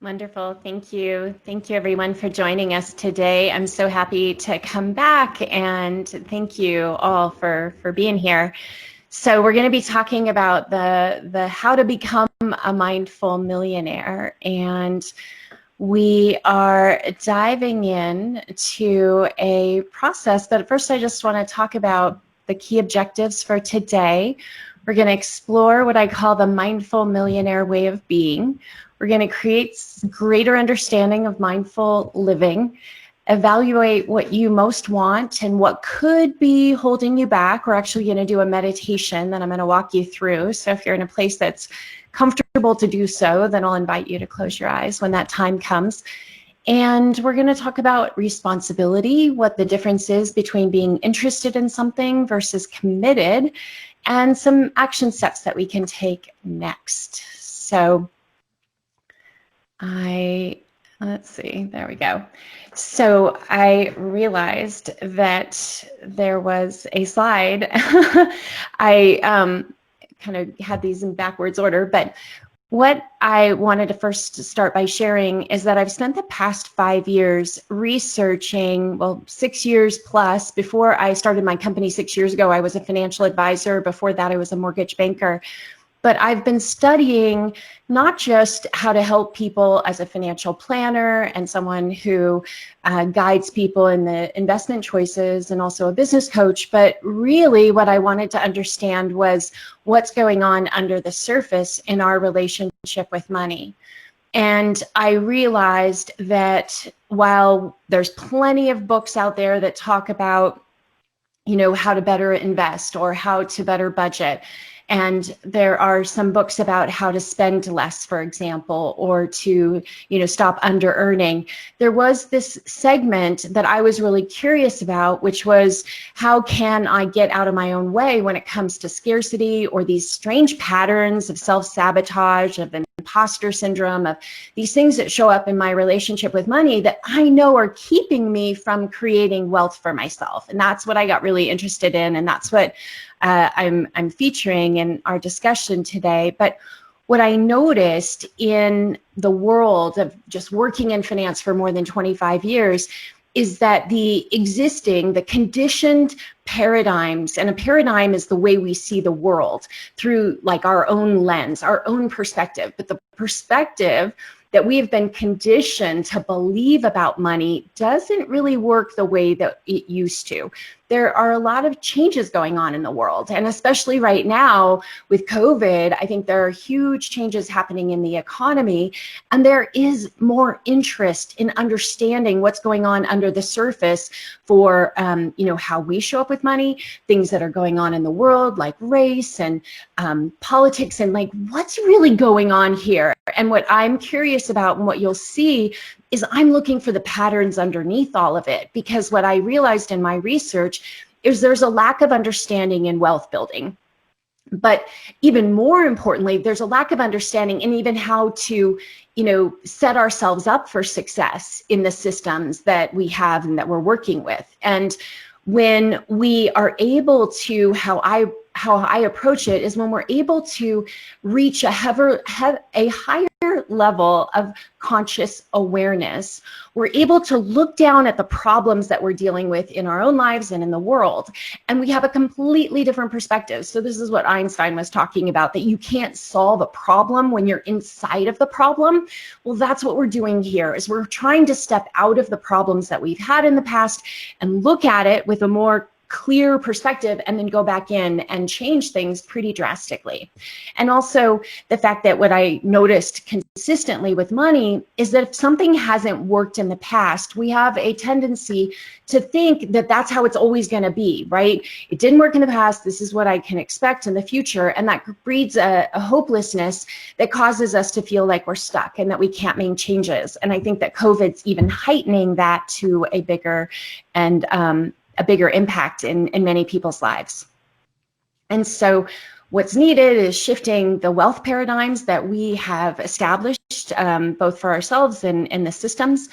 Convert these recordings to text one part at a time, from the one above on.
Wonderful. Thank you. Thank you, everyone, for joining us today. I'm so happy to come back, and thank you all for being here. So we're going to be talking about the how to become a mindful millionaire, and we are diving in to a process. But first, I just want to talk about the key objectives for today. We're going to explore what I call the mindful millionaire way of being. We're going to create greater understanding of mindful living, evaluate what you most want and what could be holding you back. We're actually going to do a meditation that I'm going to walk you through. So if you're in a place that's comfortable to do so, then I'll invite you to close your eyes when that time comes. And we're going to talk about responsibility, what the difference is between being interested in something versus committed, and some action steps that we can take next. So let's see, there we go. So I realized that there was a slide. I kind of had these in backwards order, but what I wanted to first start by sharing is that I've spent the past 5 years researching, well, 6 years plus. Before I started my company 6 years ago, I was a financial advisor. Before that, I was a mortgage banker. But I've been studying not just how to help people as a financial planner and someone who guides people in the investment choices and also a business coach, but really what I wanted to understand was what's going on under the surface in our relationship with money. And I realized that while there's plenty of books out there that talk about, how to better invest or how to better budget, and there are some books about how to spend less, for example, or to, stop under earning. There was this segment that I was really curious about, which was how can I get out of my own way when it comes to scarcity or these strange patterns of self-sabotage, of imposter syndrome, of these things that show up in my relationship with money that I know are keeping me from creating wealth for myself. And that's what I got really interested in. And that's what I'm featuring in our discussion today. But what I noticed in the world of just working in finance for more than 25 years is that the conditioned paradigms, and a paradigm is the way we see the world through like our own lens, our own perspective, but the perspective that we have been conditioned to believe about money doesn't really work the way that it used to. There are a lot of changes going on in the world, and especially right now with COVID, I think there are huge changes happening in the economy, and there is more interest in understanding what's going on under the surface for how we show up with money, things that are going on in the world like race and politics, and like what's really going on here. And what I'm curious about and what you'll see is I'm looking for the patterns underneath all of it, because what I realized in my research is there's a lack of understanding in wealth building. But even more importantly, there's a lack of understanding in even how to, set ourselves up for success in the systems that we have and that we're working with. And when we are able to, how I approach it is when we're able to reach a higher level of conscious awareness, we're able to look down at the problems that we're dealing with in our own lives and in the world, and we have a completely different perspective. So this is what Einstein was talking about, that you can't solve a problem when you're inside of the problem. Well, that's what we're doing here, is we're trying to step out of the problems that we've had in the past and look at it with a more clear perspective, and then go back in and change things pretty drastically. And also the fact that what I noticed consistently with money is that if something hasn't worked in the past, we have a tendency to think that that's how it's always going to be, right? It didn't work in the past. This is what I can expect in the future. And that breeds a hopelessness that causes us to feel like we're stuck and that we can't make changes. And I think that COVID's even heightening that to a bigger impact in many people's lives. And so what's needed is shifting the wealth paradigms that we have established, both for ourselves and the systems,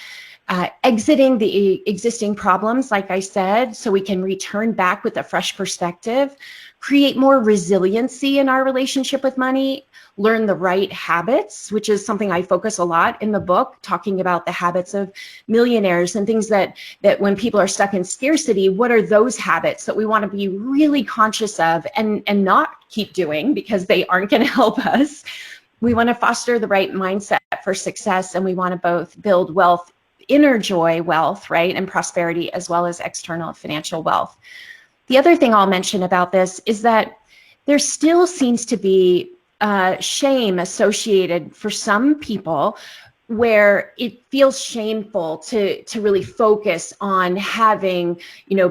exiting the existing problems, like I said, so we can return back with a fresh perspective, create more resiliency in our relationship with money, learn the right habits, which is something I focus a lot in the book, talking about the habits of millionaires and things that when people are stuck in scarcity, what are those habits that we want to be really conscious of and not keep doing because they aren't going to help us. We want to foster the right mindset for success, and we want to both build wealth, inner joy wealth, right, and prosperity, as well as external financial wealth. The other thing I'll mention about this is that there still seems to be shame associated for some people, where it feels shameful to really focus on having,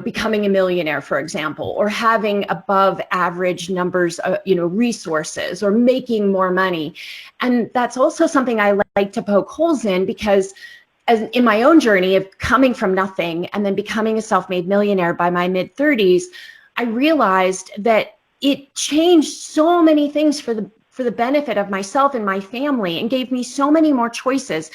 becoming a millionaire, for example, or having above average numbers, resources, or making more money. And that's also something I like to poke holes in, because as in my own journey of coming from nothing and then becoming a self-made millionaire by my mid-30s, I realized that it changed so many things for the benefit of myself and my family, and gave me so many more choices.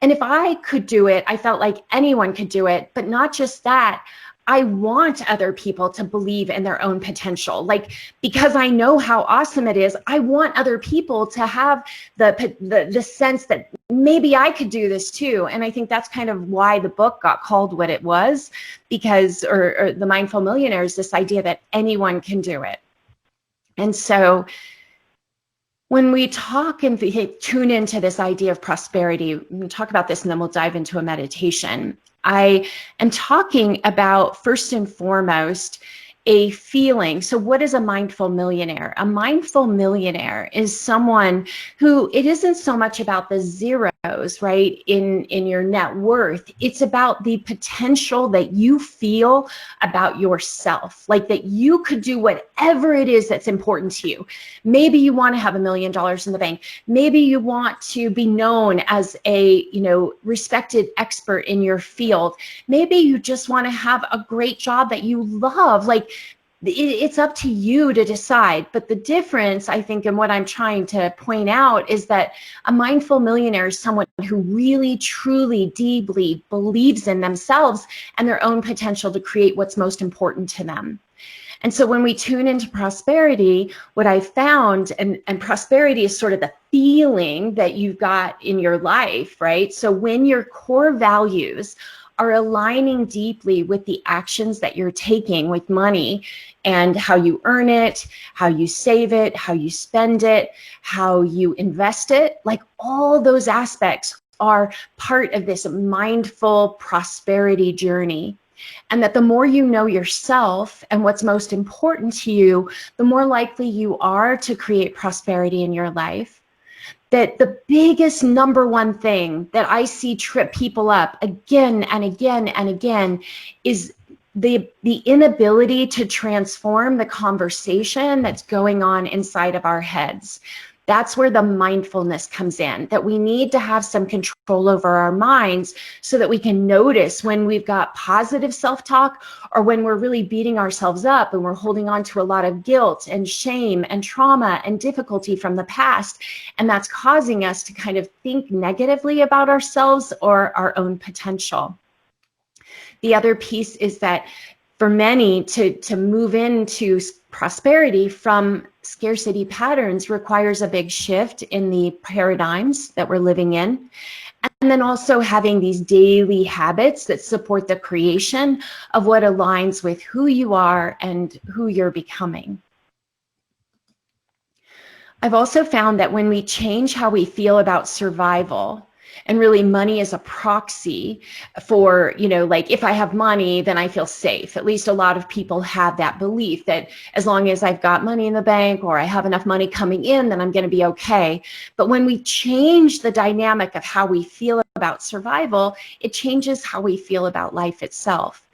And if I could do it, I felt like anyone could do it. But not just that, I want other people to believe in their own potential. Like, because I know how awesome it is, I want other people to have the sense that maybe I could do this too. And I think that's kind of why the book got called what it was, because, or the Mindful Millionaire is this idea that anyone can do it. And so when we talk and tune into this idea of prosperity, we'll talk about this and then we'll dive into a meditation. I am talking about, first and foremost, a feeling. So what is a mindful millionaire? A mindful millionaire is someone who, it isn't so much about the zeros, right, in your net worth. It's about the potential that you feel about yourself, like that you could do whatever it is that's important to you. Maybe you want to have $1 million in the bank. Maybe you want to be known as a, respected expert in your field. Maybe you just want to have a great job that you love. Like, it's up to you to decide. But the difference, I think, and what I'm trying to point out, is that a mindful millionaire is someone who really, truly, deeply believes in themselves and their own potential to create what's most important to them. And so when we tune into prosperity, what I found, and prosperity is sort of the feeling that you've got in your life, right? So when your core values are aligning deeply with the actions that you're taking with money, and how you earn it, how you save it, how you spend it, how you invest it, like all those aspects are part of this mindful prosperity journey. And that the more you know yourself and what's most important to you, the more likely you are to create prosperity in your life. That the biggest number one thing that I see trip people up again and again and again is the inability to transform the conversation that's going on inside of our heads. That's where the mindfulness comes in, that we need to have some control over our minds so that we can notice when we've got positive self-talk, or when we're really beating ourselves up and we're holding on to a lot of guilt and shame and trauma and difficulty from the past. And that's causing us to kind of think negatively about ourselves or our own potential. The other piece is that for many to move into prosperity from scarcity patterns requires a big shift in the paradigms that we're living in. And then also having these daily habits that support the creation of what aligns with who you are and who you're becoming. I've also found that when we change how we feel about survival, and really money is a proxy for, like, if I have money, then I feel safe. At least a lot of people have that belief that as long as I've got money in the bank, or I have enough money coming in, then I'm going to be okay. But when we change the dynamic of how we feel about survival, it changes how we feel about life itself.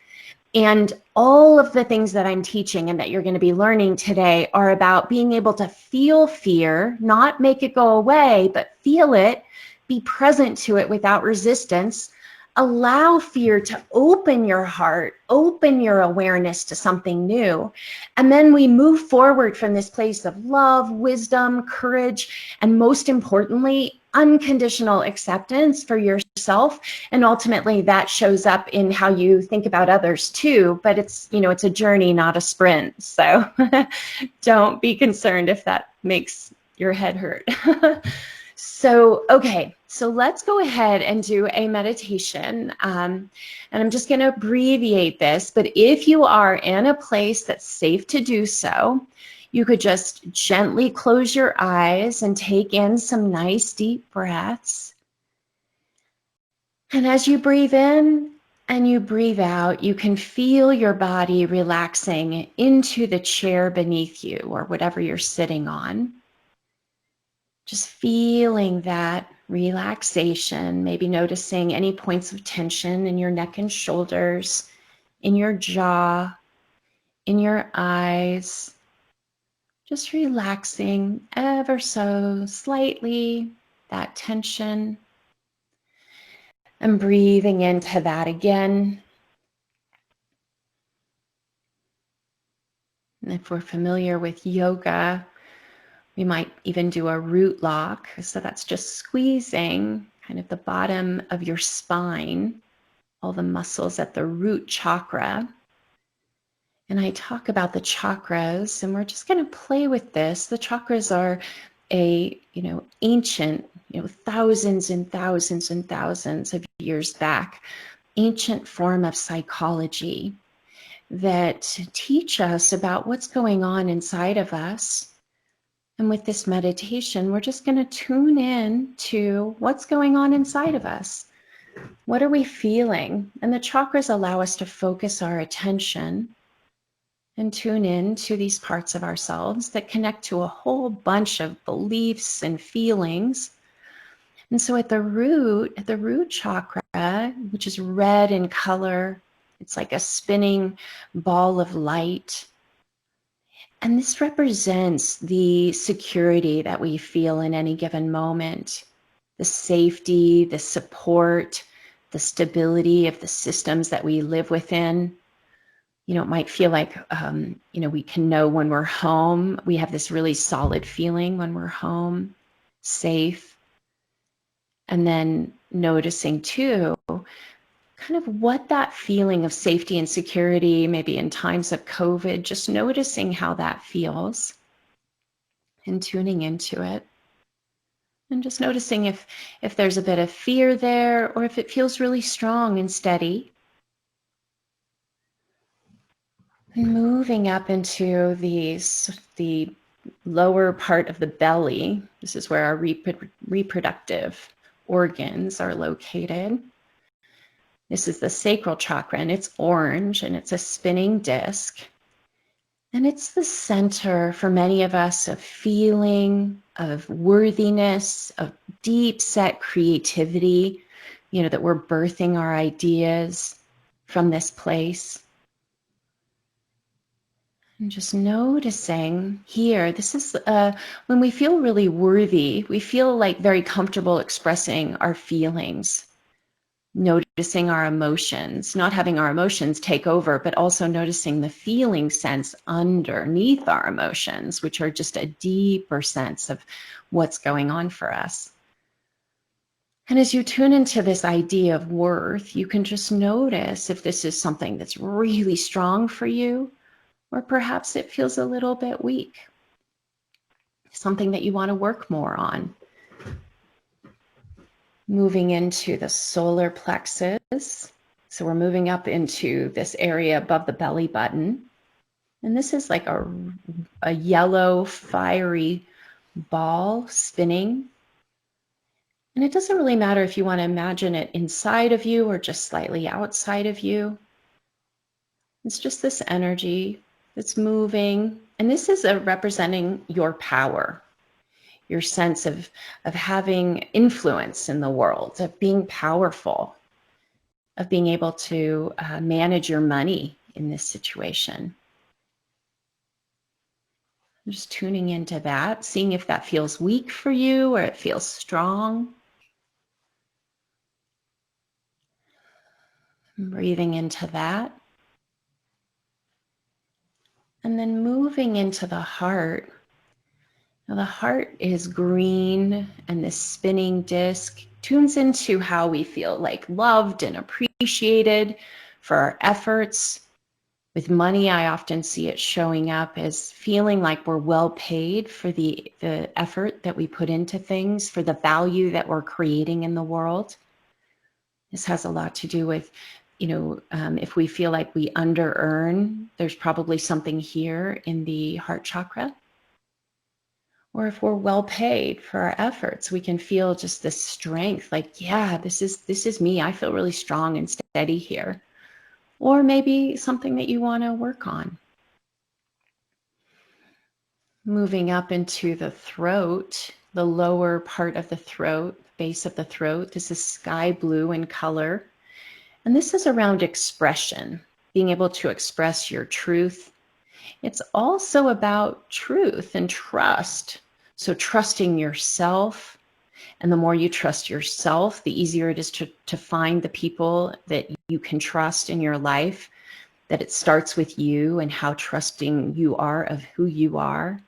And all of the things that I'm teaching and that you're going to be learning today are about being able to feel fear, not make it go away, but feel it, be present to it without resistance, allow fear to open your heart, open your awareness to something new. And then we move forward from this place of love, wisdom, courage, and most importantly, unconditional acceptance for yourself. And ultimately that shows up in how you think about others too. But it's, it's a journey, not a sprint. So don't be concerned if that makes your head hurt. So, okay, so let's go ahead and do a meditation. And I'm just going to abbreviate this, but if you are in a place that's safe to do so, you could just gently close your eyes and take in some nice deep breaths. And as you breathe in and you breathe out, you can feel your body relaxing into the chair beneath you or whatever you're sitting on. Just feeling that relaxation, maybe noticing any points of tension in your neck and shoulders, in your jaw, in your eyes. Just relaxing ever so slightly, that tension. And breathing into that again. And if we're familiar with yoga, we might even do a root lock. So that's just squeezing kind of the bottom of your spine, all the muscles at the root chakra. And I talk about the chakras, and we're just going to play with this. The chakras are a, ancient, thousands and thousands and thousands of years back, ancient form of psychology that teach us about what's going on inside of us. And with this meditation, we're just going to tune in to what's going on inside of us. What are we feeling? And the chakras allow us to focus our attention and tune in to these parts of ourselves that connect to a whole bunch of beliefs and feelings. And so at the root chakra, which is red in color, it's like a spinning ball of light. And this represents the security that we feel in any given moment, the safety, the support, the stability of the systems that we live within. It might feel like, we can know when we're home. We have this really solid feeling when we're home, safe. And then noticing too, kind of what that feeling of safety and security, maybe in times of COVID, just noticing how that feels and tuning into it. And just noticing if there's a bit of fear there or if it feels really strong and steady. And moving up into the lower part of the belly. This is where our reproductive organs are located. This is the sacral chakra, and it's orange, and it's a spinning disc. And it's the center for many of us of feeling, of worthiness, of deep set creativity, that we're birthing our ideas from this place. And just noticing here, this is when we feel really worthy, we feel like very comfortable expressing our feelings, noticing our emotions, not having our emotions take over, but also noticing the feeling sense underneath our emotions, which are just a deeper sense of what's going on for us. And as you tune into this idea of worth, you can just notice if this is something that's really strong for you, or perhaps it feels a little bit weak, something that you want to work more on. Moving into the solar plexus. So we're moving up into this area above the belly button. And this is like a yellow, fiery ball spinning. And it doesn't really matter if you want to imagine it inside of you or just slightly outside of you. It's just this energy that's moving. And this is representing your power, your sense of having influence in the world, of being powerful, of being able to manage your money in this situation. Just tuning into that, seeing if that feels weak for you or it feels strong. Breathing into that. And then moving into the heart. Now the heart is green, and this spinning disc tunes into how we feel like loved and appreciated for our efforts. With money, I often see it showing up as feeling like we're well paid for the effort that we put into things, for the value that we're creating in the world. This has a lot to do with, if we feel like we under earn, there's probably something here in the heart chakra. Or if we're well paid for our efforts, we can feel just this strength, like, yeah, this is me. I feel really strong and steady here. Or maybe something that you want to work on. Moving up into the throat, the lower part of the throat, base of the throat. This is sky blue in color. And this is around expression, being able to express your truth. It's also about truth and trust. So trusting yourself. And the more you trust yourself, the easier it is to find the people that you can trust in your life, that it starts with you and how trusting you are of who you are,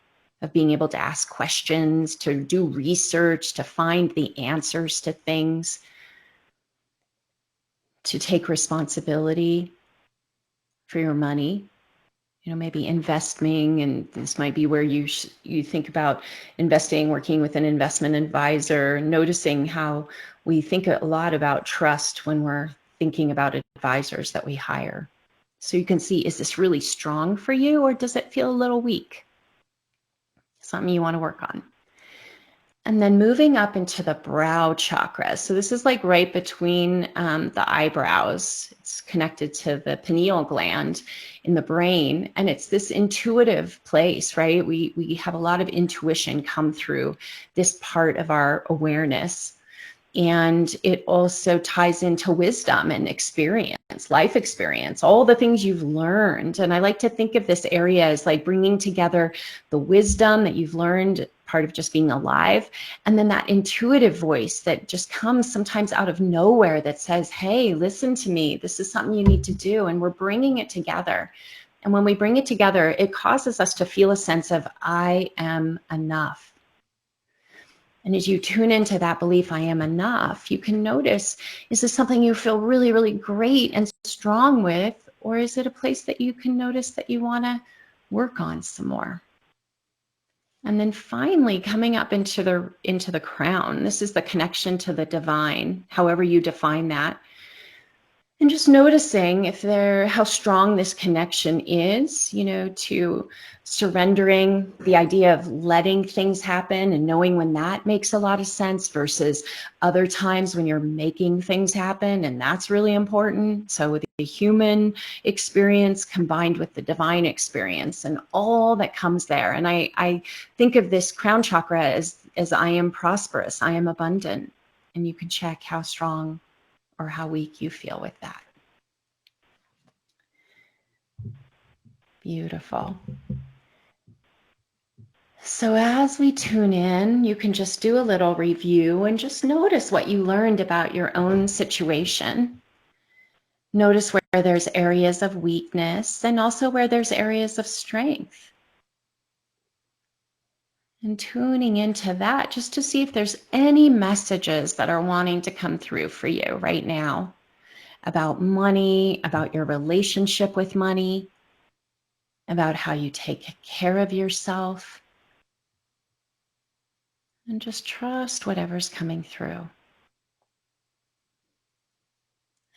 of being able to ask questions, to do research, to find the answers to things, to take responsibility for your money. Maybe investing, and this might be where you think about investing, working with an investment advisor, noticing how we think a lot about trust when we're thinking about advisors that we hire. So you can see, is this really strong for you, or does it feel a little weak? Something you want to work on. And then moving up into the brow chakra. So this is like right between the eyebrows. It's connected to the pineal gland in the brain. And it's this intuitive place, right? We have a lot of intuition come through this part of our awareness. And it also ties into wisdom and experience, life experience, all the things you've learned. And I like to think of this area as like bringing together the wisdom that you've learned, part of just being alive, and then that intuitive voice that just comes sometimes out of nowhere that says, hey, listen to me. This is something you need to do. And we're bringing it together. And when we bring it together, it causes us to feel a sense of, I am enough. And as you tune into that belief, I am enough, you can notice, is this something you feel really, really great and strong with? Or is it a place that you can notice that you want to work on some more? And then finally, coming up into the crown. This is the connection to the divine, however you define that. And just noticing how strong this connection is, to surrendering, the idea of letting things happen and knowing when that makes a lot of sense versus other times when you're making things happen, and that's really important. So with the human experience combined with the divine experience and all that comes there. And I think of this crown chakra as I am prosperous, I am abundant. And you can check how strong or how weak you feel with that. Beautiful. So as we tune in, you can just do a little review and just notice what you learned about your own situation. Notice where there's areas of weakness and also where there's areas of strength. And tuning into that just to see if there's any messages that are wanting to come through for you right now about money, about your relationship with money, about how you take care of yourself. And just trust whatever's coming through.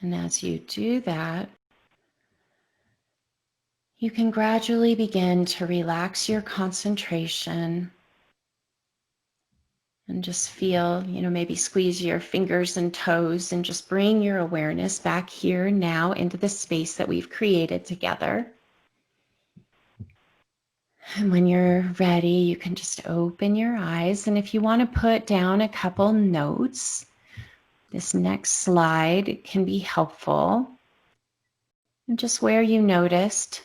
And as you do that, you can gradually begin to relax your concentration and just feel, maybe squeeze your fingers and toes and just bring your awareness back here now into the space that we've created together. And when you're ready, you can just open your eyes. And if you want to put down a couple notes, this next slide can be helpful. And just where you noticed.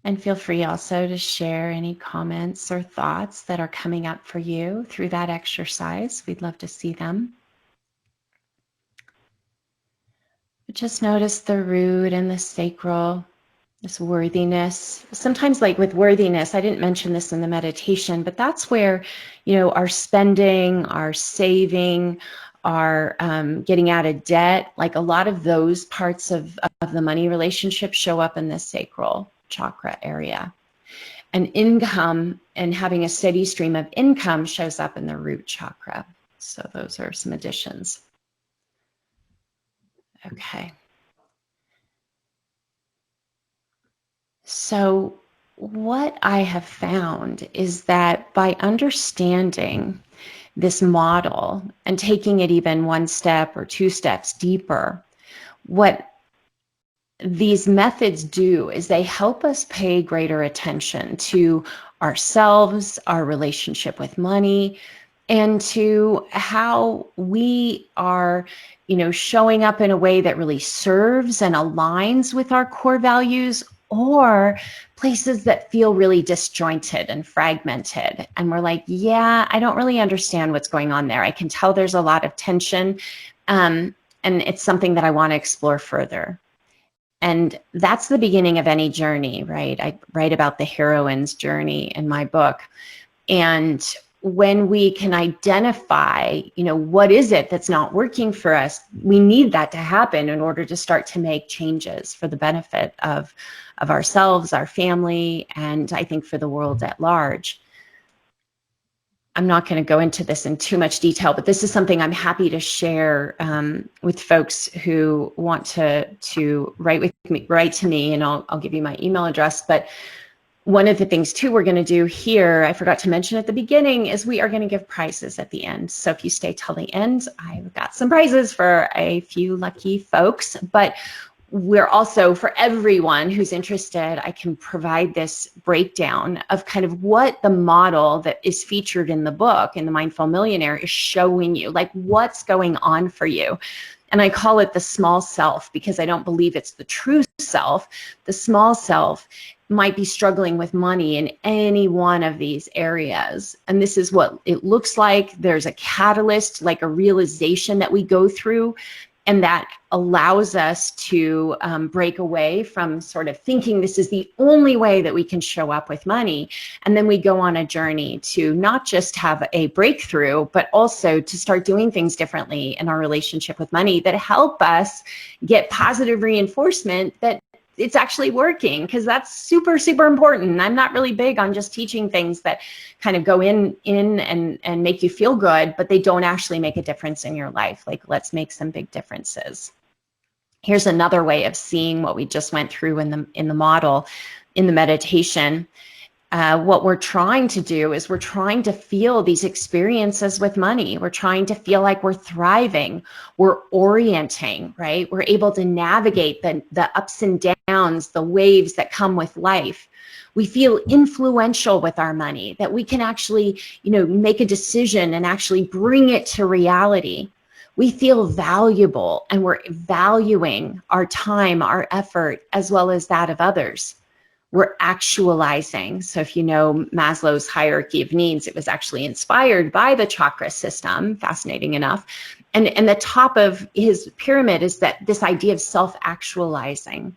And feel free also to share any comments or thoughts that are coming up for you through that exercise. We'd love to see them. But just notice the root and the sacral, this worthiness. Sometimes, like with worthiness, I didn't mention this in the meditation, but that's where, our spending, our saving, our getting out of debt, like a lot of those parts of the money relationship show up in the sacral chakra area. And income and having a steady stream of income shows up in the root chakra. So those are some additions. Okay. So what I have found is that by understanding this model and taking it even one step or two steps deeper, what these methods do is they help us pay greater attention to ourselves, our relationship with money, and to how we are, showing up in a way that really serves and aligns with our core values, or places that feel really disjointed and fragmented. And we're like, yeah, I don't really understand what's going on there. I can tell there's a lot of tension, and it's something that I want to explore further. And that's the beginning of any journey, right? I write about the heroine's journey in my book. And when we can identify, what is it that's not working for us, we need that to happen in order to start to make changes for the benefit of ourselves, our family, and I think for the world at large. I'm not going to go into this in too much detail, but this is something I'm happy to share with folks who want to write to me, and I'll give you my email address. But one of the things too we're going to do here, I forgot to mention at the beginning, is we are going to give prizes at the end. So if you stay till the end, I've got some prizes for a few lucky folks. But we're also, for everyone who's interested, I can provide this breakdown of kind of what the model that is featured in the book, in the Mindful Millionaire, is showing you, like what's going on for you. And I call it the small self because I don't believe it's the true self. The small self might be struggling with money in any one of these areas. And this is what it looks like. There's a catalyst, like a realization that we go through, and that allows us to break away from sort of thinking this is the only way that we can show up with money. And then we go on a journey to not just have a breakthrough, but also to start doing things differently in our relationship with money that help us get positive reinforcement that it's actually working, because that's super, super important. I'm not really big on just teaching things that kind of go in and make you feel good, but they don't actually make a difference in your life. Like, let's make some big differences. Here's another way of seeing what we just went through in the model, in the meditation. What we're trying to do is we're trying to feel these experiences with money. We're trying to feel like we're thriving, we're orienting, right? We're able to navigate the ups and downs, the waves that come with life. We feel influential with our money, that we can actually, make a decision and actually bring it to reality. We feel valuable, and we're valuing our time, our effort, as well as that of others. We're actualizing. So if you know Maslow's hierarchy of needs, it was actually inspired by the chakra system, fascinating enough. And the top of his pyramid is that this idea of self-actualizing.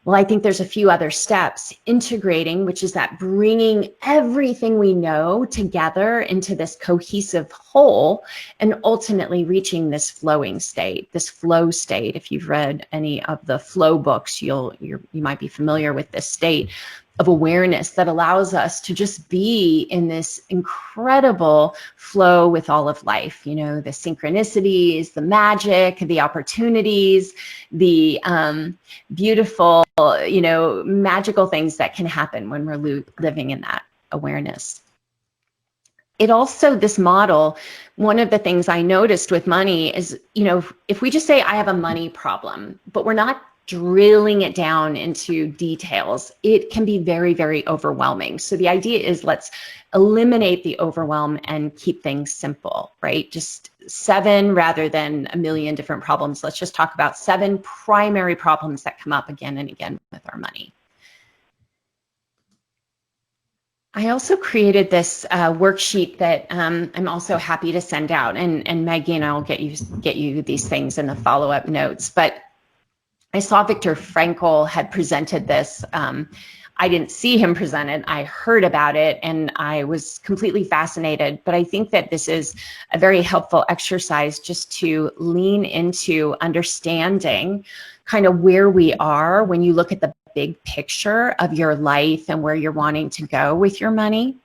Well, I think there's a few other steps. Integrating, which is that bringing everything we know together into this cohesive whole, and ultimately reaching this flowing state, this flow state. If you've read any of the flow books, you might be familiar with this state of awareness that allows us to just be in this incredible flow with all of life. The synchronicities, the magic, the opportunities, the beautiful, magical things that can happen when we're living in that awareness. It also, this model, one of the things I noticed with money is, if we just say I have a money problem, but we're not drilling it down into details, it can be very, very overwhelming. So the idea is, let's eliminate the overwhelm and keep things simple, right? Just 7 rather than a million different problems. Let's just talk about 7 primary problems that come up again and again with our money. I also created this worksheet that I'm also happy to send out, and Maggie and I will get you these things in the follow-up notes. But I saw Viktor Frankl had presented this. I didn't see him present it. I heard about it and I was completely fascinated. But I think that this is a very helpful exercise just to lean into understanding kind of where we are when you look at the big picture of your life and where you're wanting to go with your money.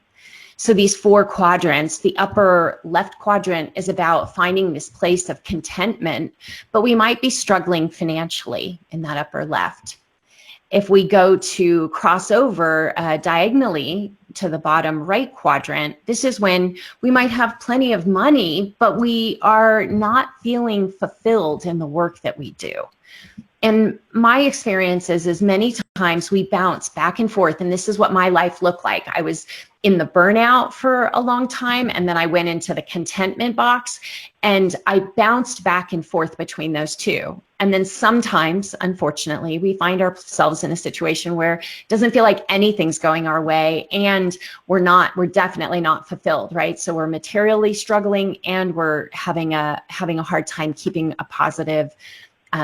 So these 4 quadrants, the upper left quadrant is about finding this place of contentment, but we might be struggling financially in that upper left. If we go to cross over diagonally to the bottom right quadrant, this is when we might have plenty of money, but we are not feeling fulfilled in the work that we do. And my experience is many times we bounce back and forth, and this is what my life looked like. I was in the burnout for a long time, and then I went into the contentment box, and I bounced back and forth between those two. And then sometimes, unfortunately, we find ourselves in a situation where it doesn't feel like anything's going our way, and we're definitely not fulfilled, right? So we're materially struggling, and we're having a hard time keeping a positive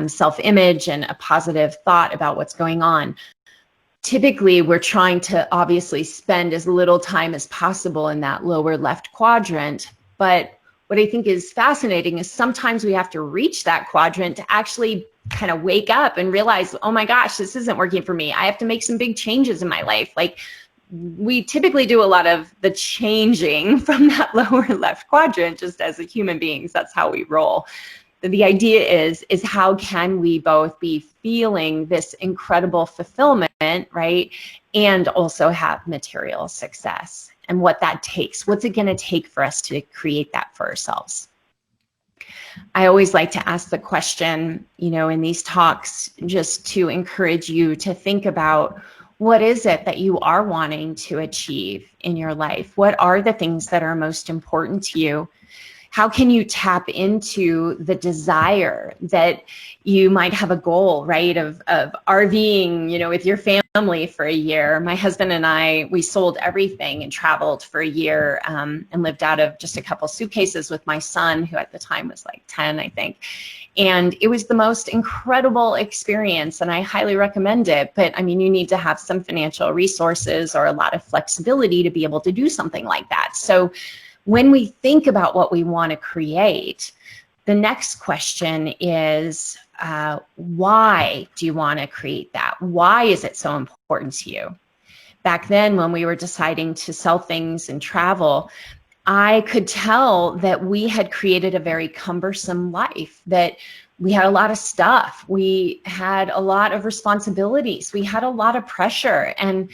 self-image and a positive thought about what's going on. Typically, we're trying to obviously spend as little time as possible in that lower left quadrant. But what I think is fascinating is sometimes we have to reach that quadrant to actually kind of wake up and realize, oh my gosh, this isn't working for me. I have to make some big changes in my life. Like, we typically do a lot of the changing from that lower left quadrant just as a human beings. That's how we roll. The idea is how can we both be feeling this incredible fulfillment, right, and also have material success, and what that takes. What's it going to take for us to create that for ourselves? I always like to ask the question, in these talks, just to encourage you to think about, what is it that you are wanting to achieve in your life? What are the things that are most important to you? How can you tap into the desire that you might have a goal, right, of RVing, with your family for a year? My husband and I, we sold everything and traveled for a year and lived out of just a couple suitcases with my son, who at the time was like 10, I think. And it was the most incredible experience, and I highly recommend it. But I mean, you need to have some financial resources or a lot of flexibility to be able to do something like that. So when we think about what we want to create, the next question is, why do you want to create that? Why is it so important to you? Back then, when we were deciding to sell things and travel, I could tell that we had created a very cumbersome life, that we had a lot of stuff. We had a lot of responsibilities. We had a lot of pressure, and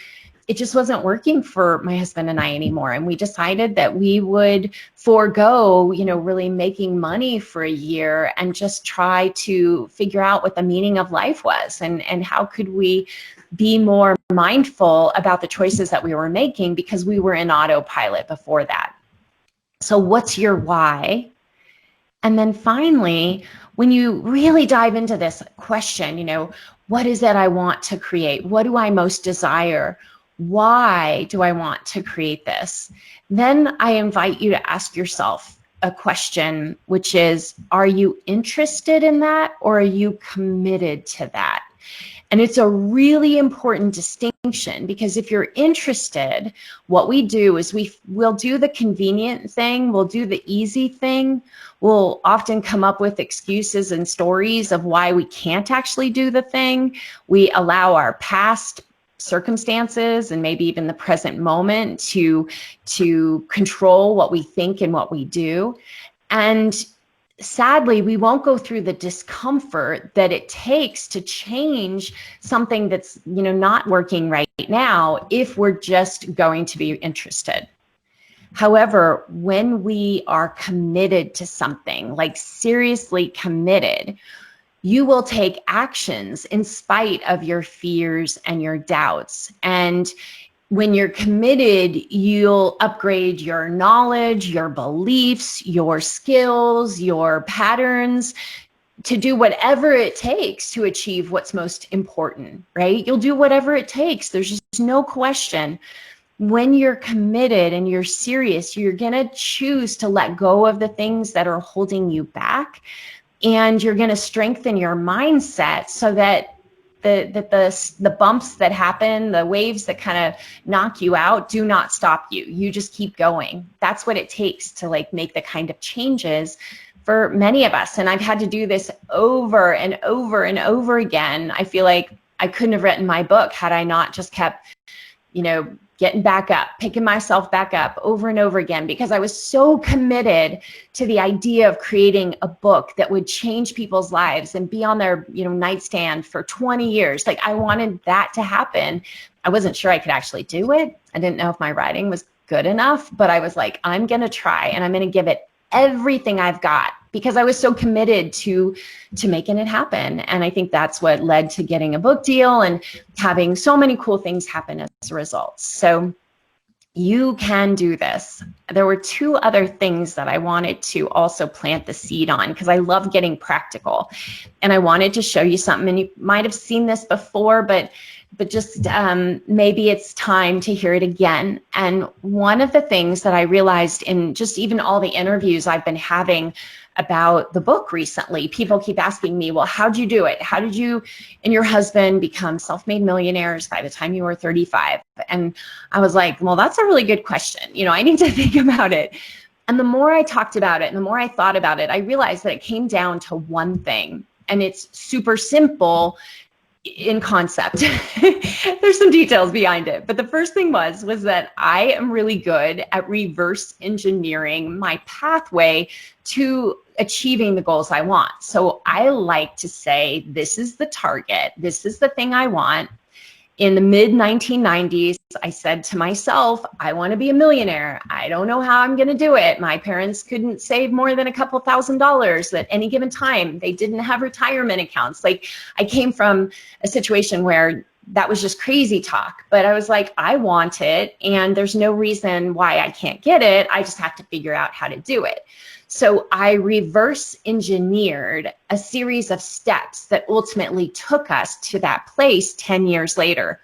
it just wasn't working for my husband and I anymore. And we decided that we would forego, really making money for a year and just try to figure out what the meaning of life was, and how could we be more mindful about the choices that we were making, because we were in autopilot before that. So what's your why? And then finally, when you really dive into this question, what is it I want to create? What do I most desire? Why do I want to create this? Then I invite you to ask yourself a question, which is, are you interested in that, or are you committed to that? And it's a really important distinction, because if you're interested, what we do is we'll do the convenient thing, we'll do the easy thing, we'll often come up with excuses and stories of why we can't actually do the thing. We allow our past circumstances and maybe even the present moment to control what we think and what we do. And sadly, we won't go through the discomfort that it takes to change something that's, not working right now, if we're just going to be interested. However, when we are committed to something, like seriously committed, you will take actions in spite of your fears and your doubts. And when you're committed, you'll upgrade your knowledge, your beliefs, your skills, your patterns, to do whatever it takes to achieve what's most important, right? You'll do whatever it takes. There's just no question. When you're committed and you're serious, you're going to choose to let go of the things that are holding you back, and you're going to strengthen your mindset so that the bumps that happen, the waves that kind of knock you out, do not stop you. You just keep going. That's what it takes to like make the kind of changes for many of us. And I've had to do this over and over and over again. I feel like I couldn't have written my book had I not just kept, getting back up, picking myself back up over and over again, because I was so committed to the idea of creating a book that would change people's lives and be on their, nightstand for 20 years. Like I wanted that to happen. I wasn't sure I could actually do it. I didn't know if my writing was good enough, but I was like, I'm going to try and I'm going to give it everything I've got, because I was so committed to making it happen. And I think that's what led to getting a book deal and having so many cool things happen as a result. So you can do this. There were two other things that I wanted to also plant the seed on, because I love getting practical. And I wanted to show you something, and you might have seen this before, but just maybe it's time to hear it again. And one of the things that I realized in just even all the interviews I've been having about the book recently, people keep asking me, well, how'd you do it? How did you and your husband become self-made millionaires by the time you were 35? And I was like, well, that's a really good question. I need to think about it. And the more I talked about it and the more I thought about it, I realized that it came down to one thing, and it's super simple in concept. There's some details behind it. But the first thing was that I am really good at reverse engineering my pathway to achieving the goals I want. So I like to say, this is the target. This is the thing I want. In the mid 1990s, I said to myself, I want to be a millionaire. I don't know how I'm going to do it. My parents couldn't save more than a couple $1,000s at any given time. They didn't have retirement accounts. Like, I came from a situation where that was just crazy talk, but I was like, I want it, and there's no reason why I can't get it. I just have to figure out how to do it. So I reverse engineered a series of steps that ultimately took us to that place 10 years later.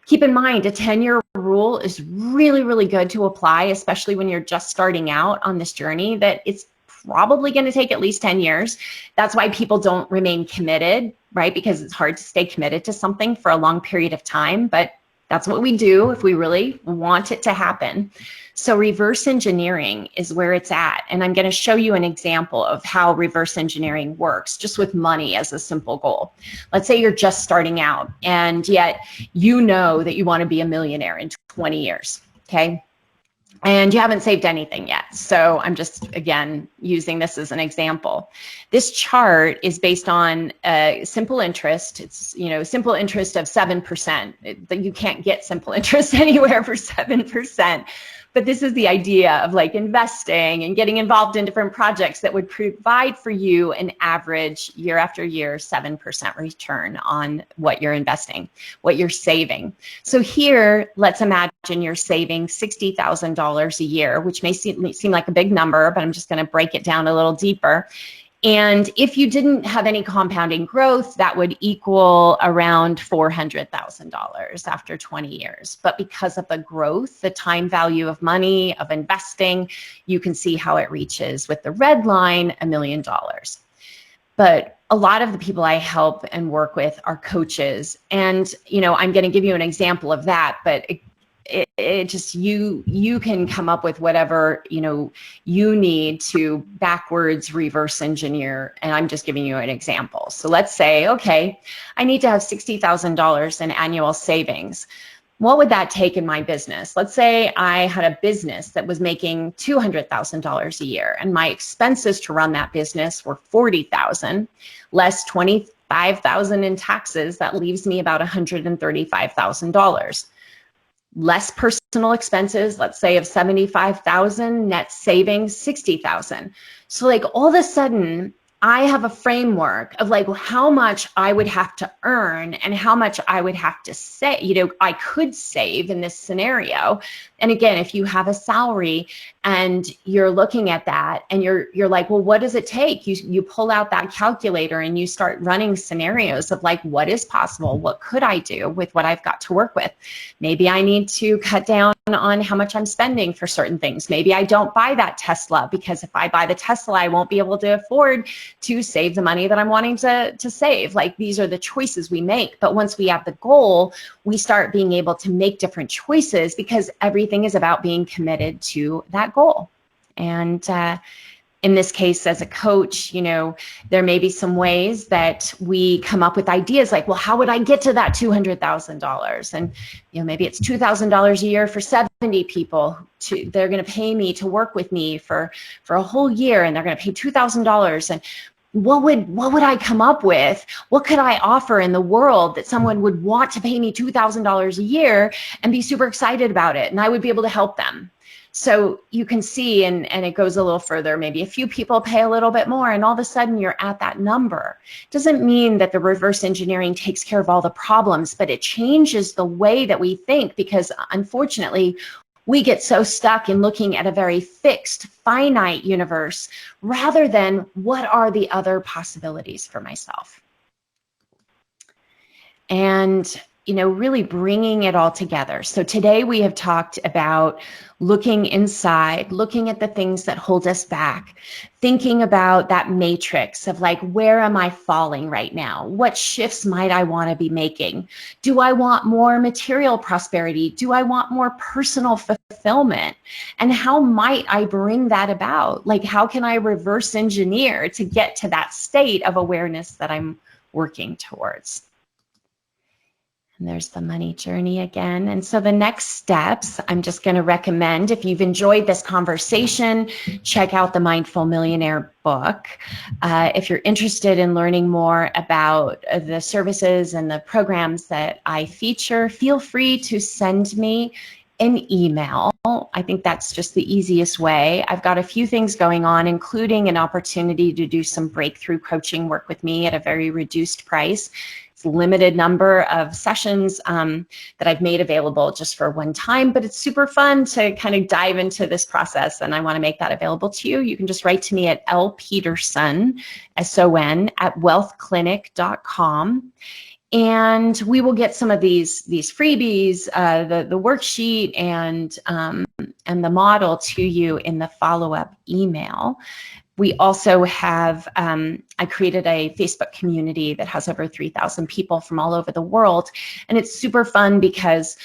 Keep in mind, a 10-year rule is really, really good to apply, especially when you're just starting out on this journey, that it's probably going to take at least 10 years. That's why people don't remain committed, right? Because it's hard to stay committed to something for a long period of time, but that's what we do if we really want it to happen. So reverse engineering is where it's at. And I'm going to show you an example of how reverse engineering works, just with money as a simple goal. Let's say you're just starting out, and yet you know that you want to be a millionaire in 20 years, okay? And you haven't saved anything yet. So I'm just, again, using this as an example. This chart is based on simple interest. It's, simple interest of 7%. You can't get simple interest anywhere for 7%. But this is the idea of like investing and getting involved in different projects that would provide for you an average year after year 7% return on what you're investing, what you're saving. So here, let's imagine you're saving $60,000 a year, which may seem like a big number, but I'm just going to break it down a little deeper. And if you didn't have any compounding growth, that would equal around $400,000 after 20 years. But because of the growth, the time value of money, of investing, you can see how it reaches with the red line, $1 million. But a lot of the people I help and work with are coaches. And, I'm going to give you an example of that, but it just, you can come up with whatever, you need to backwards reverse engineer. And I'm just giving you an example. So let's say, okay, I need to have $60,000 in annual savings. What would that take in my business? Let's say I had a business that was making $200,000 a year, and my expenses to run that business were $40,000 less $25,000 in taxes. That leaves me about $135,000. Less personal expenses, let's say of $75,000, net savings $60,000. So like all of a sudden, I have a framework of like how much I would have to earn and how much I would have to say, I could save in this scenario. And again, if you have a salary and you're looking at that and you're like, well, what does it take? You pull out that calculator and you start running scenarios of like, what is possible? What could I do with what I've got to work with? Maybe I need to cut down on how much I'm spending for certain things. Maybe I don't buy that Tesla because if I buy the Tesla, I won't be able to afford to save the money that I'm wanting to save. Like, these are the choices we make. But once we have the goal, we start being able to make different choices because everything is about being committed to that goal. And in this case, as a coach, there may be some ways that we come up with ideas like, well, how would I get to that $200,000? And, maybe it's $2,000 a year for 70 people. They're going to pay me to work with me for a whole year, and they're going to pay $2,000. And what would I come up with? What could I offer in the world that someone would want to pay me $2,000 a year and be super excited about it? And I would be able to help them. So you can see, and it goes a little further, maybe a few people pay a little bit more and all of a sudden you're at that number. Doesn't mean that the reverse engineering takes care of all the problems, but it changes the way that we think, because unfortunately we get so stuck in looking at a very fixed, finite universe rather than what are the other possibilities for myself. And really bringing it all together. So today we have talked about looking inside, looking at the things that hold us back, thinking about that matrix of like, where am I falling right now? What shifts might I want to be making? Do I want more material prosperity? Do I want more personal fulfillment? And how might I bring that about? Like, how can I reverse engineer to get to that state of awareness that I'm working towards? And there's the money journey again. And so the next steps, I'm just going to recommend, if you've enjoyed this conversation, check out the Mindful Millionaire book. If you're interested in learning more about the services and the programs that I feature, feel free to send me an email. I think that's just the easiest way. I've got a few things going on, including an opportunity to do some breakthrough coaching work with me at a very reduced price. It's a limited number of sessions that I've made available just for one time, but it's super fun to kind of dive into this process, and I want to make that available to you. You can just write to me at lpeterson, S-O-N, at wealthclinic.com. And we will get some of these freebies, the worksheet and the model to you in the follow-up email. We also have, I created a Facebook community that has over 3,000 people from all over the world. And it's super fun because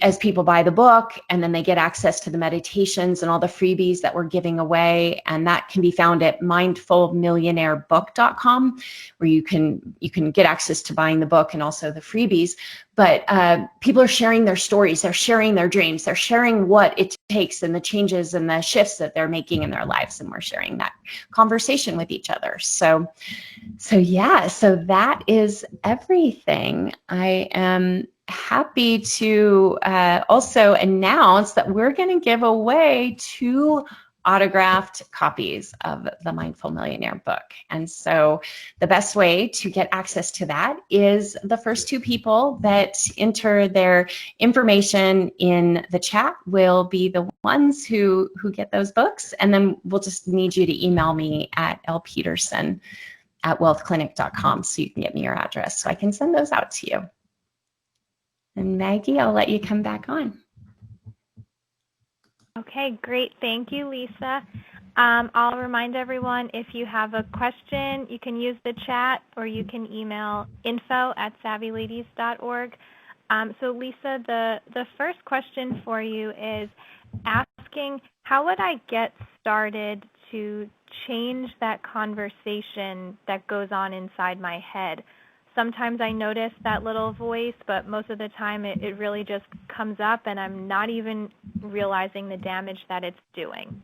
as people buy the book and then they get access to the meditations and all the freebies that we're giving away, and that can be found at mindfulmillionairebook.com, where you can get access to buying the book and also the freebies. But people are sharing their stories, they're sharing their dreams, they're sharing what it takes and the changes and the shifts that they're making in their lives, and we're sharing that conversation with each other. So that is everything. I am happy to also announce that we're going to give away 2 autographed copies of the Mindful Millionaire book. And so the best way to get access to that is the first 2 people that enter their information in the chat will be the ones who get those books. And then we'll just need you to email me at lpeterson@wealthclinic.com so you can get me your address so I can send those out to you. And Maggie, I'll let you come back on. Okay, great. Thank you, Leisa. I'll remind everyone, if you have a question, you can use the chat or you can email info@savvyladies.org. So Leisa, the first question for you is asking, how would I get started to change that conversation that goes on inside my head? Sometimes I notice that little voice, but most of the time it really just comes up and I'm not even realizing the damage that it's doing.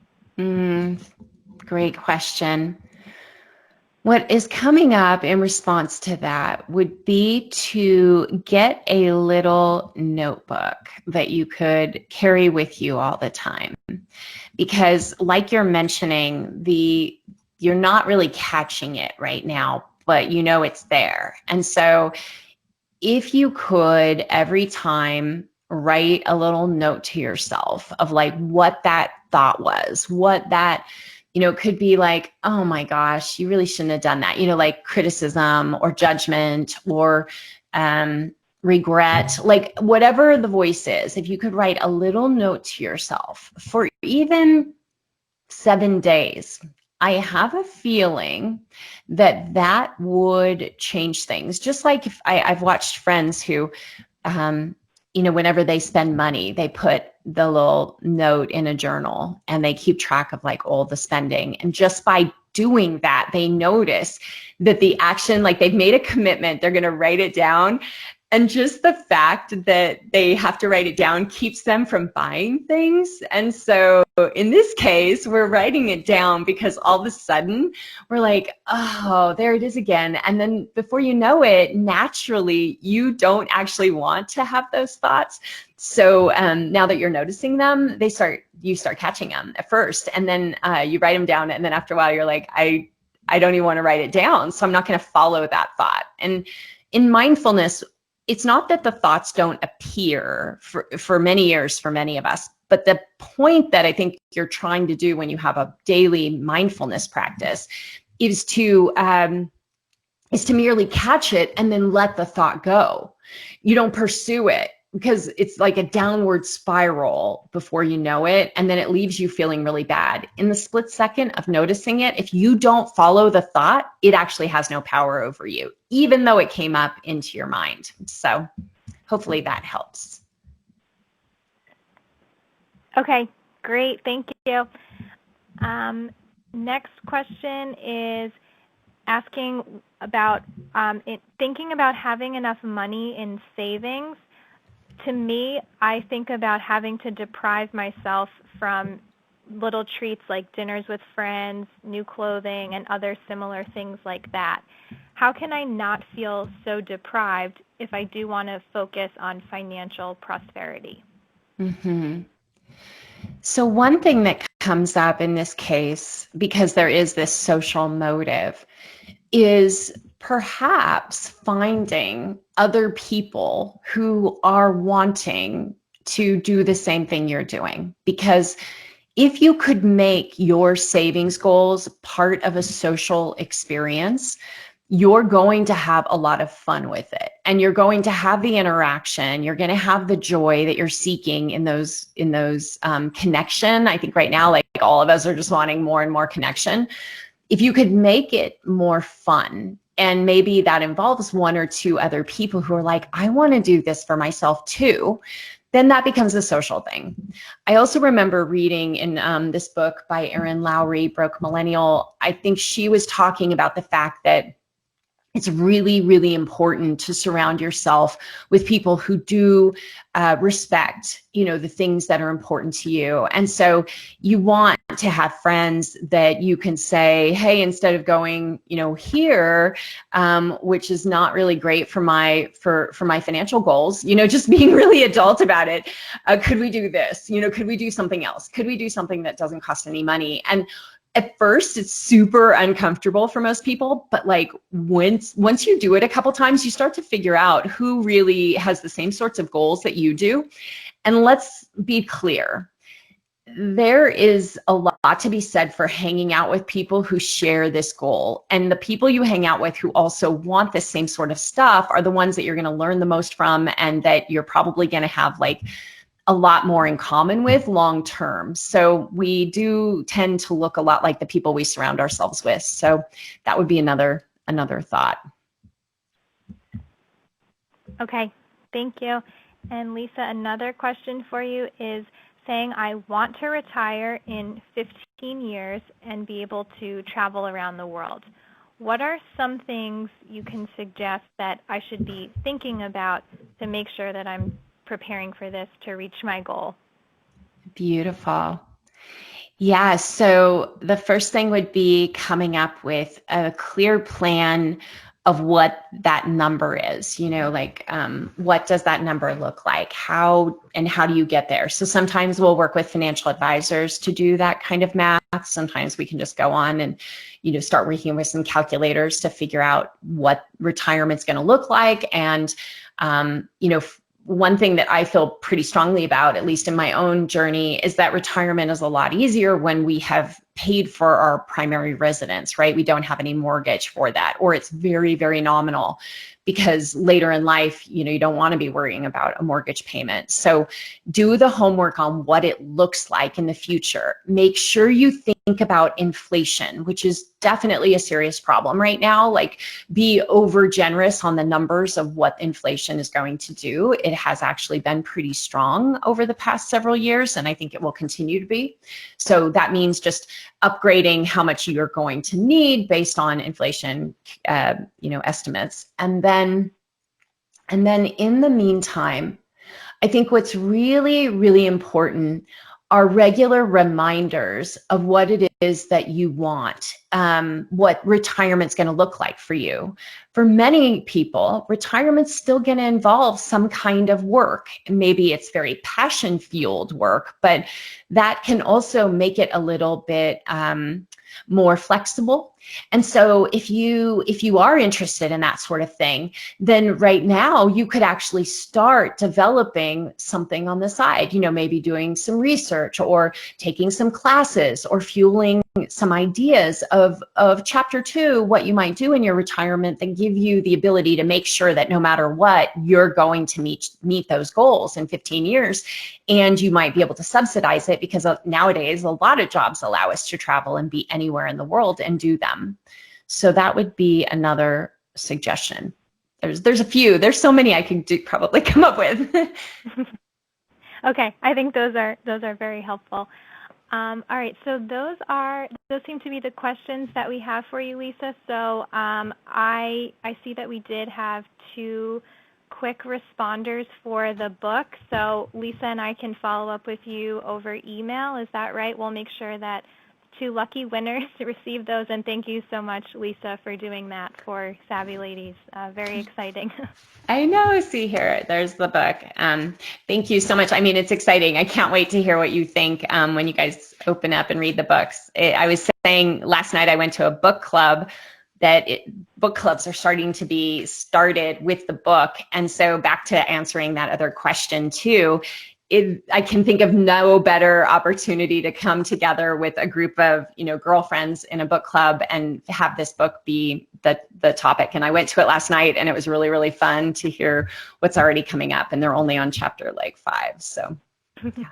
Great question. What is coming up in response to that would be to get a little notebook that you could carry with you all the time. Because like you're mentioning, you're not really catching it right now, but you know it's there. And so if you could every time write a little note to yourself of like what that thought was, what that, it could be like, oh my gosh, you really shouldn't have done that, like criticism or judgment or regret, like whatever the voice is, if you could write a little note to yourself for even 7 days, I have a feeling that that would change things. Just like if I've watched friends who, whenever they spend money, they put the little note in a journal and they keep track of like all the spending. And just by doing that, they notice that the action, like they've made a commitment, they're going to write it down. And just the fact that they have to write it down keeps them from buying things. And so in this case, we're writing it down because all of a sudden we're like, oh, there it is again. And then before you know it, naturally, you don't actually want to have those thoughts. So now that you're noticing them, you start catching them at first. And then you write them down. And then after a while, you're like, I don't even want to write it down. So I'm not going to follow that thought. And in mindfulness, it's not that the thoughts don't appear for many years for many of us, but the point that I think you're trying to do when you have a daily mindfulness practice is to merely catch it and then let the thought go. You don't pursue it because it's like a downward spiral before you know it, and then it leaves you feeling really bad. In the split second of noticing it, if you don't follow the thought, it actually has no power over you, even though it came up into your mind. So hopefully that helps. Okay, great. Thank you. Next question is asking about thinking about having enough money in savings. To me, I think about having to deprive myself from little treats like dinners with friends, new clothing, and other similar things like that. How can I not feel so deprived if I do want to focus on financial prosperity? Mm-hmm. So one thing that comes up in this case, because there is this social motive, is perhaps finding other people who are wanting to do the same thing you're doing. Because if you could make your savings goals part of a social experience, you're going to have a lot of fun with it, and you're going to have the interaction. You're going to have the joy that you're seeking in those connection. I think right now, like all of us are just wanting more and more connection. If you could make it more fun, and maybe that involves one or two other people who are like, I want to do this for myself too, then that becomes a social thing. I also remember reading in this book by Erin Lowry, Broke Millennial, I think she was talking about the fact that it's really, really important to surround yourself with people who do respect, the things that are important to you. And so you want to have friends that you can say, hey, instead of going, here, which is not really great for my financial goals, just being really adult about it. Could we do this? Could we do something else? Could we do something that doesn't cost any money? And at first, it's super uncomfortable for most people, but like once you do it a couple times, you start to figure out who really has the same sorts of goals that you do. And let's be clear, there is a lot to be said for hanging out with people who share this goal. And the people you hang out with who also want the same sort of stuff are the ones that you're going to learn the most from, and that you're probably going to have like a lot more in common with long term. So we do tend to look a lot like the people we surround ourselves with. So that would be another thought. Okay, thank you. And Leisa, another question for you is saying, I want to retire in 15 years and be able to travel around the world. What are some things you can suggest that I should be thinking about to make sure that I'm preparing for this to reach my goal? Beautiful. Yeah, so the first thing would be coming up with a clear plan of what that number is, what does that number look like? How do you get there? So sometimes we'll work with financial advisors to do that kind of math. Sometimes we can just go on and, start working with some calculators to figure out what retirement's going to look like. And, one thing that I feel pretty strongly about, at least in my own journey, is that retirement is a lot easier when we have paid for our primary residence, right? We don't have any mortgage for that, or it's very, very nominal, because later in life, you don't want to be worrying about a mortgage payment. So do the homework on what it looks like in the future. Make sure you think about inflation, which is definitely a serious problem right now. Like, be over generous on the numbers of what inflation is going to do. It has actually been pretty strong over the past several years, and I think it will continue to be. So that means just upgrading how much you're going to need based on inflation, estimates. And then in the meantime, I think what's really, really important are regular reminders of what it is that you want, what retirement's going to look like for you. For many people, retirement's still going to involve some kind of work. Maybe it's very passion-fueled work, but that can also make it a little bit more flexible. And so if you are interested in that sort of thing, then right now you could actually start developing something on the side, maybe doing some research or taking some classes or fueling some ideas of chapter 2, what you might do in your retirement that give you the ability to make sure that no matter what, you're going to meet those goals in 15 years. And you might be able to subsidize it, because nowadays a lot of jobs allow us to travel and be anywhere in the world and do them. So that would be another suggestion. There's a few. There's so many I could probably come up with. Okay, I think those are very helpful. All right, so those seem to be the questions that we have for you, Leisa. So I see that we did have 2 quick responders for the book. So Leisa and I can follow up with you over email. Is that right? We'll make sure that 2 lucky winners receive those. And thank you so much, Leisa, for doing that for Savvy Ladies. Very exciting. I know. See here, there's the book. Thank you so much. I mean, it's exciting. I can't wait to hear what you think when you guys open up and read the books. I was saying last night I went to a book club book clubs are starting to be started with the book. And so back to answering that other question too, I can think of no better opportunity to come together with a group of, girlfriends in a book club and have this book be the topic. And I went to it last night, and it was really, really fun to hear what's already coming up. And they're only on chapter 5. So yeah.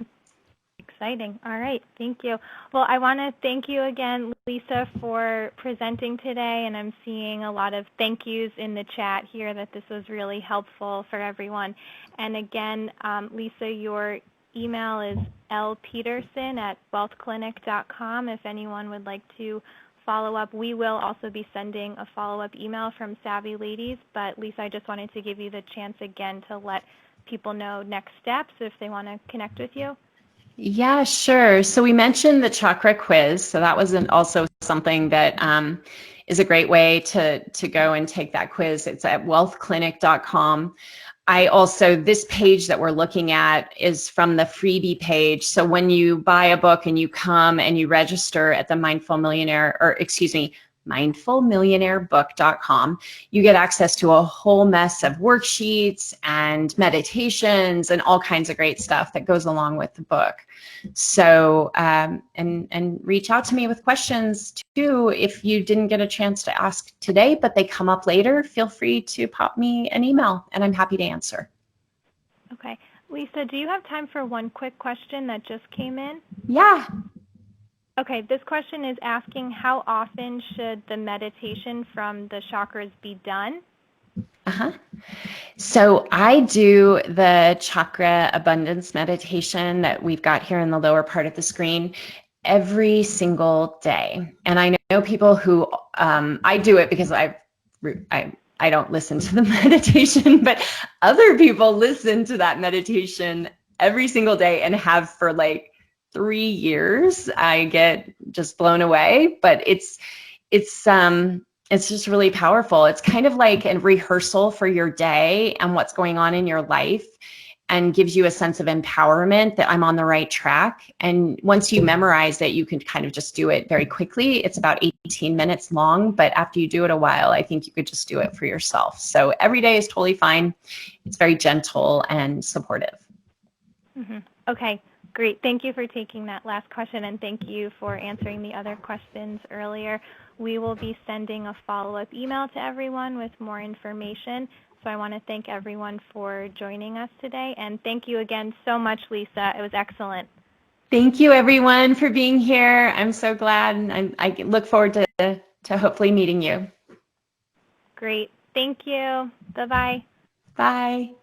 Exciting. All right. Thank you. Well, I want to thank you again, Leisa, for presenting today. And I'm seeing a lot of thank yous in the chat here, that this was really helpful for everyone. And again, Leisa, your email is lpeterson@wealthclinic.com if anyone would like to follow up. We will also be sending a follow-up email from Savvy Ladies. But Leisa, I just wanted to give you the chance again to let people know next steps if they want to connect with you. Yeah, sure. So we mentioned the chakra quiz. So that was also something that is a great way to go and take that quiz. It's at wealthclinic.com. This page that we're looking at is from the freebie page. So when you buy a book and you come and you register at the mindfulmillionairebook.com, you get access to a whole mess of worksheets and meditations and all kinds of great stuff that goes along with the book. So, and reach out to me with questions too. If you didn't get a chance to ask today, but they come up later, feel free to pop me an email and I'm happy to answer. Okay. Leisa, do you have time for one quick question that just came in? Yeah. Okay, this question is asking, how often should the meditation from the chakras be done? So I do the chakra abundance meditation that we've got here in the lower part of the screen every single day. And I know people who, I do it because I don't listen to the meditation, but other people listen to that meditation every single day and have for 3 years. I get just blown away, but it's just really powerful. It's kind of like a rehearsal for your day and what's going on in your life, and gives you a sense of empowerment that I'm on the right track. And once you memorize it, you can kind of just do it very quickly. It's about 18 minutes long, but after you do it a while, I think you could just do it for yourself. So every day is totally fine. It's very gentle and supportive. Mm-hmm. Okay. Great. Thank you for taking that last question, and thank you for answering the other questions earlier. We will be sending a follow-up email to everyone with more information. So I want to thank everyone for joining us today, and thank you again so much, Leisa. It was excellent. Thank you, everyone, for being here. I'm so glad, and I look forward to hopefully meeting you. Great. Thank you. Bye-bye. Bye.